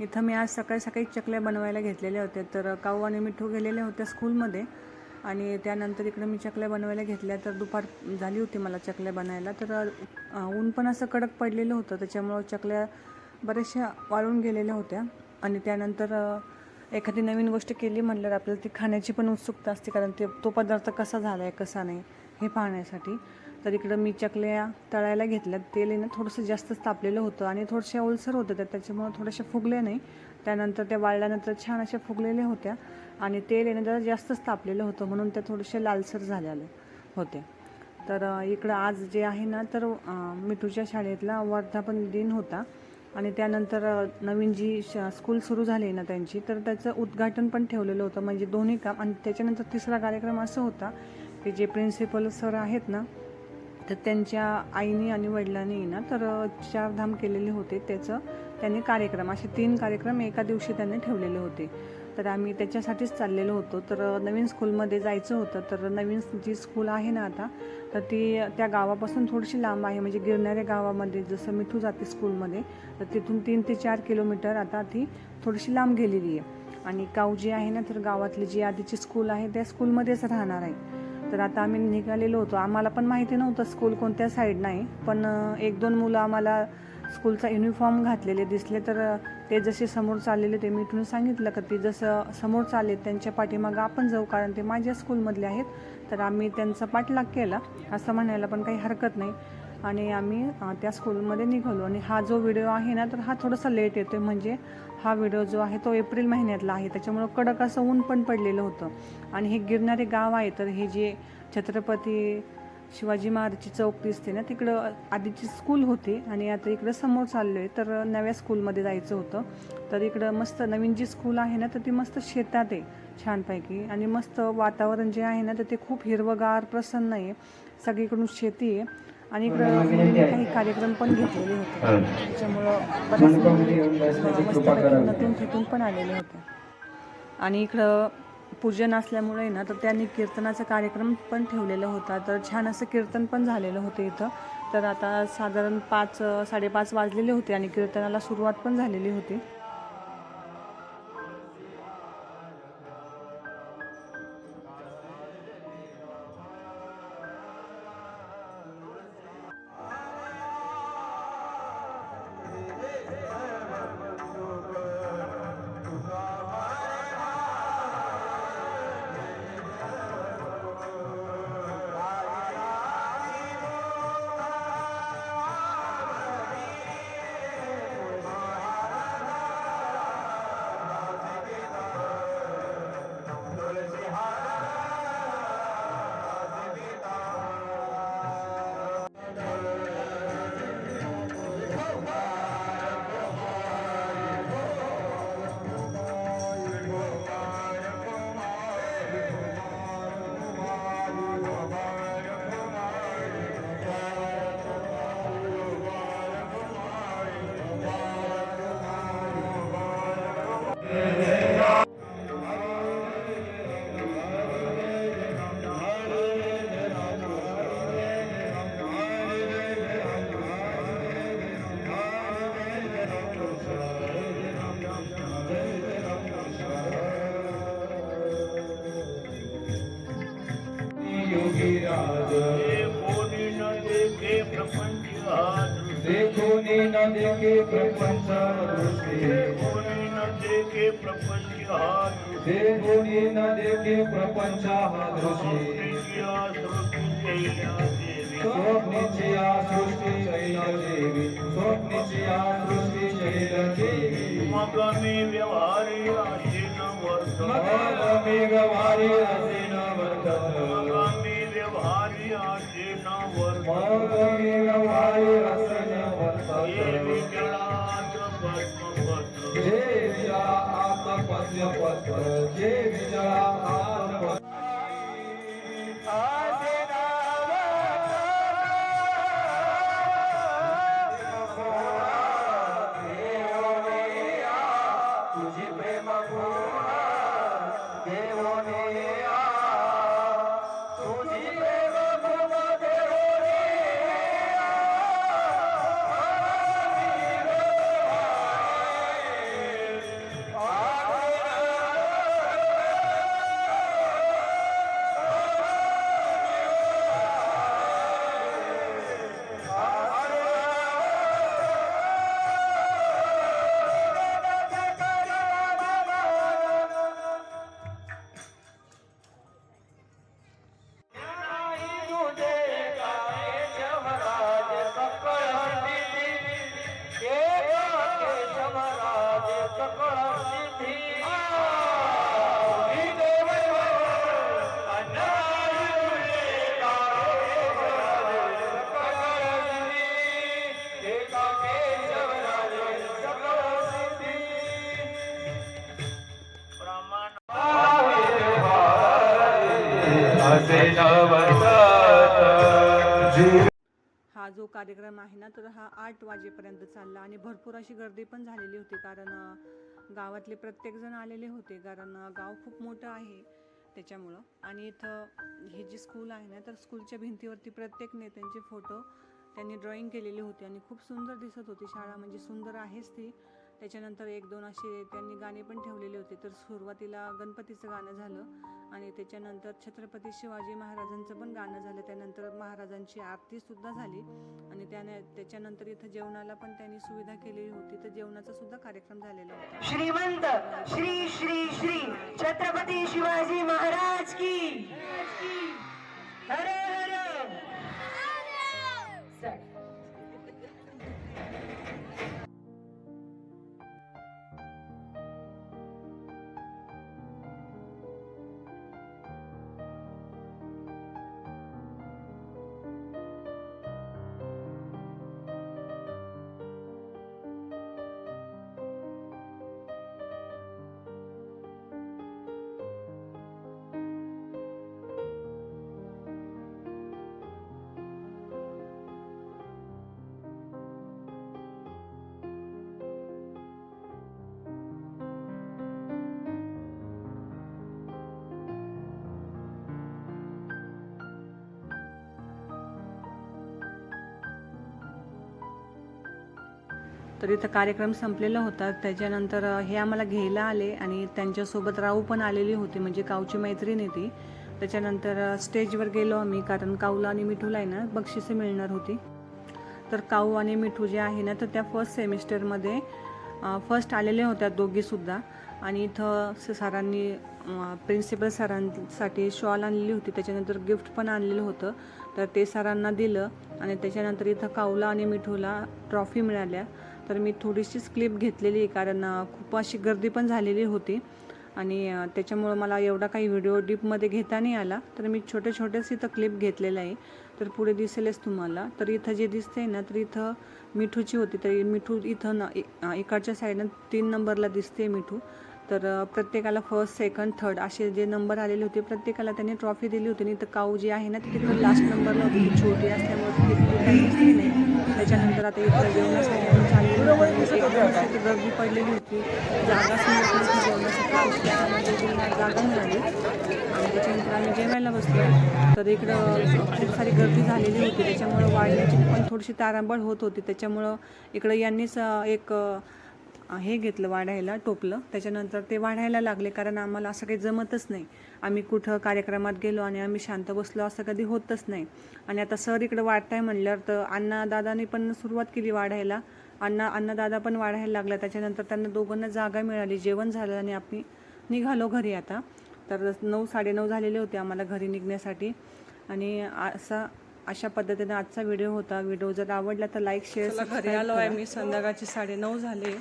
इथं मी आज सकाळी सकाळी चकल्या बनवायला घेतलेल्या होत्या. तर काऊ आणि मिठू गेलेल्या होत्या स्कूलमध्ये आणि त्यानंतर इकडं मी चकल्या बनवायला घेतल्या. तर दुपार झाली होती मला चकल्या बनायला. तर ऊन पण असं कडक पडलेलं होतं, त्याच्यामुळं चकल्या बऱ्याचशा वाळून गेलेल्या होत्या. आणि त्यानंतर एखादी नवीन गोष्ट केली म्हटल्यावर आपल्याला ती खाण्याची पण उत्सुकता असते, कारण तो पदार्थ कसा झाला आहे कसा नाही हे पाहण्यासाठी. तर इकडं मी चकल्या तळायला घेतल्या. तेल आहे ना थोडंसं जास्तच तापलेलं होतं आणि थोडंशा ओलसर होतं त्याच्यामुळं थोड्याशा फुगल्या नाही. त्यानंतर त्या वाळल्यानंतर छान अशा फुगलेल्या होत्या आणि तेल आहे ना जरा जास्तच तापलेलं होतं, म्हणून त्या थोड्याशा लालसर झालेल्या होत्या. तर इकडं आज जे आहे ना, तर मिठूच्या शाळेतला वर्धापन दिन होता आणि त्यानंतर नवीन जी स्कूल सुरू झाली ना त्यांची, तर त्याचं उद्घाटन पण ठेवलेलं होतं, म्हणजे दोन्ही काम. आणि त्याच्यानंतर तिसरा कार्यक्रम असा होता की जे प्रिन्सिपल सर आहेत ना, तर त्यांच्या आईनी आणि वडिलांनी ना तर चारधाम केलेले होते. त्यांनी कार्यक्रम असे 3 कार्यक्रम एका दिवशी त्यांनी ठेवलेले होते. तर आम्ही त्याच्यासाठीच चाललेलो होतो. तर नवीन स्कूलमध्ये जायचं होतं. तर नवीन जी स्कूल आहे ना आता, तर ती त्या गावापासून थोडीशी लांब आहे, म्हणजे गिरणाऱ्या गावामध्ये जसं मिठू जाते स्कूलमध्ये, तर तिथून 3 ते 4 किलोमीटर आता ती थोडीशी लांब गेलेली आहे. आणि काऊ जी आहे ना, तर गावातली जी आधीची स्कूल आहे त्या स्कूलमध्येच राहणार आहे. तर आता आम्ही निघालेलो होतो. आम्हाला पण माहिती नव्हतं स्कूल कोणत्या साईडनं आहे, पण 1-2 मुलं आम्हाला स्कूलचा युनिफॉर्म घातलेले दिसले. तर ते जसे समोर चाललेले, ते मिठून सांगितलं का ते जसं समोर चालले त्यांच्या पाठीमागं आपण जाऊ, कारण ते माझ्या स्कूलमधले आहेत. तर आम्ही त्यांचा पाठलाग केला असं म्हणायला पण काही हरकत नाही. आणि आम्ही त्या स्कूलमध्ये निघालो. आणि हा जो व्हिडिओ आहे ना, तर हा थोडासा लेट येतो, म्हणजे हा व्हिडिओ जो आहे तो एप्रिल महिन्यातला आहे, त्याच्यामुळं कडक असं ऊन पण पडलेलं होतं. आणि हे गिरणारे गाव आहे. तर हे जे छत्रपती शिवाजी महाराजची चौक दिसते ना, तिकडं आधीची स्कूल होती आणि आता इकडं समोर चाललो आहे. तर नव्या स्कूलमध्ये जायचं होतं. तर इकडं मस्त नवीन जी स्कूल आहे ना, तर ती मस्त शेतात आहे छानपैकी. आणि मस्त वातावरण जे आहे ना, तर ते खूप हिरवगार प्रसन्न आहे. सगळीकडून शेती आहे आणि इकडं मुलींनी काही कार्यक्रम पण घेतलेले होते, त्याच्यामुळं बऱ्याच मुली मस्तपैकी नटून थटून पण आलेले होते. आणि इकडं पूजन असल्यामुळे ना, तर त्यांनी कीर्तनाचा कार्यक्रम पण ठेवलेला होता. तर छान असं कीर्तन पण झालेलं होतं इथं. तर आता साधारण 5-5:30 वाजलेले होते आणि कीर्तनाला सुरुवात पण झालेली होती. देखोनी न देखे प्रपंच दृष्टी, देखोनी न देखे प्रपंच दृष्टी, स्वप्नीची या सृष्टी शैल देवी, स्वप्नीची या सृष्टी शैल देवी. मग मी व्यवहारी असे न वर्तत, मग मी व्यवहारी असे न वर्तत, मग मी व्यवहारी असे न वर्तत, मग मी व्यवहारी असे न वर्तत. ये विजळात पद्मपत्र, जे विजळात पद्मपत्र, जे विजळात पद्मपत्र. असे नवतात. हा जो कार्यक्रम आहे ना तर हा 8 वाजेपर्यंत चालला आणि भरपूर अशी गर्दी पण झालेली होती, कारण गावातले प्रत्येकजण आलेले होते, कारण गाव खूप मोठं आहे त्याच्यामुळं. आणि इथं ही जी स्कूल आहे ना तर स्कूलच्या भिंतीवरती प्रत्येक नेत्यांचे फोटो त्यांनी ड्रॉइंग केलेली होती आणि खूप सुंदर दिसत होती शाळा, म्हणजे सुंदर आहेच ती. त्याच्यानंतर 1-2 असे त्यांनी गाणे पण ठेवलेले होते. तर सुरुवातीला गणपतीचं गाणं झालं आणि त्याच्यानंतर छत्रपती शिवाजी महाराजांचं पण गाणं झालं. त्यानंतर महाराजांची आरतीसुद्धा झाली आणि त्याच्यानंतर इथं जेवणाला पण त्यांनी सुविधा केलेली होती, तर जेवणाचा सुद्धा कार्यक्रम झालेला होता. श्रीमंत श्री श्री श्री छत्रपती शिवाजी महाराज की हर हर तर इथं कार्यक्रम संपलेला होता. त्याच्यानंतर हे आम्हाला घ्यायला आले आणि त्यांच्यासोबत राऊ पण आलेली होती, म्हणजे काऊची मैत्रीण आहे ती. त्याच्यानंतर स्टेजवर गेलो आम्ही, कारण काऊला आणि मिठूला आहे ना बक्षिसे मिळणार होती. तर काऊ आणि मिठू जे आहे ना तर त्या फर्स्ट सेमिस्टरमध्ये फर्स्ट आलेल्या होत्या दोघीसुद्धा. आणि इथं सरांनी प्रिन्सिपल सरांसाठी शॉल आणलेली होती, त्याच्यानंतर गिफ्ट पण आणलेलं होतं, तर ते सरांना दिलं. आणि त्याच्यानंतर इथं काऊला आणि मिठूला ट्रॉफी मिळाल्या. तर मी थोडीशीच क्लिप घेतलेली आहे, कारण खूप अशी गर्दी पण झालेली होती आणि त्याच्यामुळं मला एवढा काही व्हिडिओ डीपमध्ये घेता नाही आला. तर मी छोटेच इथं क्लिप घेतलेलं आहे, तर पुढे दिसेलच तुम्हाला. तर इथं जे दिसते ना तर इथं मिठूची होती, तर मिठू इथं इकडच्या साईडनं 3 नंबरला दिसते मिठू. तर प्रत्येकाला फर्स्ट, सेकंड, थर्ड असे जे नंबर आलेले होते प्रत्येकाला त्यांनी ट्रॉफी दिली होती. आणि इथं काऊ जी आहे ना ती तिकडं लास्ट नंबरला होती, ती छोटी असल्यामुळे ती काही दिसली नाही. त्याच्यानंतर आता इथं जेवणासाठी आम्ही चाललेलो होतो. एकदम गर्दी पडलेली होती, जागाच मिळत नव्हती जेवणासाठी, जागा मिळाली आणि त्याच्यानंतर आम्ही जेवायला बसलो. तर इकडं खूप सारी गर्दी झालेली होती, त्याच्यामुळं वाढण्याची पण थोडीशी तारांबळ होत होती. त्याच्यामुळं इकडं यांनीच एक हे घेतलं वाढायला, टोपलं. त्याच्यानंतर ते वाढायला लागले, कारण आम्हाला असं काही जमतच नाही. आम्ही कुठं कार्यक्रमात गेलो आणि आम्ही शांत बसलो असं कधी होतच नाही. आणि आता सर इकडं वाढताय म्हणल्यावर तर अण्णा दादाने पण सुरुवात केली वाढायला. अण्णा दादा पण वाढायला लागला. त्याच्यानंतर त्यांना दोघांना जागा मिळाली, जेवण झालं आणि आम्ही निघालो घरी आता. तर 9, 9:30 झालेले होते आम्हाला घरी निघण्यासाठी. आणि अशा पद्धतीने आजचा व्हिडिओ होता. व्हिडिओ जर आवडला तर लाईक, शेअर, घरी आलो आहे मी. संध्याकाळचे 9:30 झाले.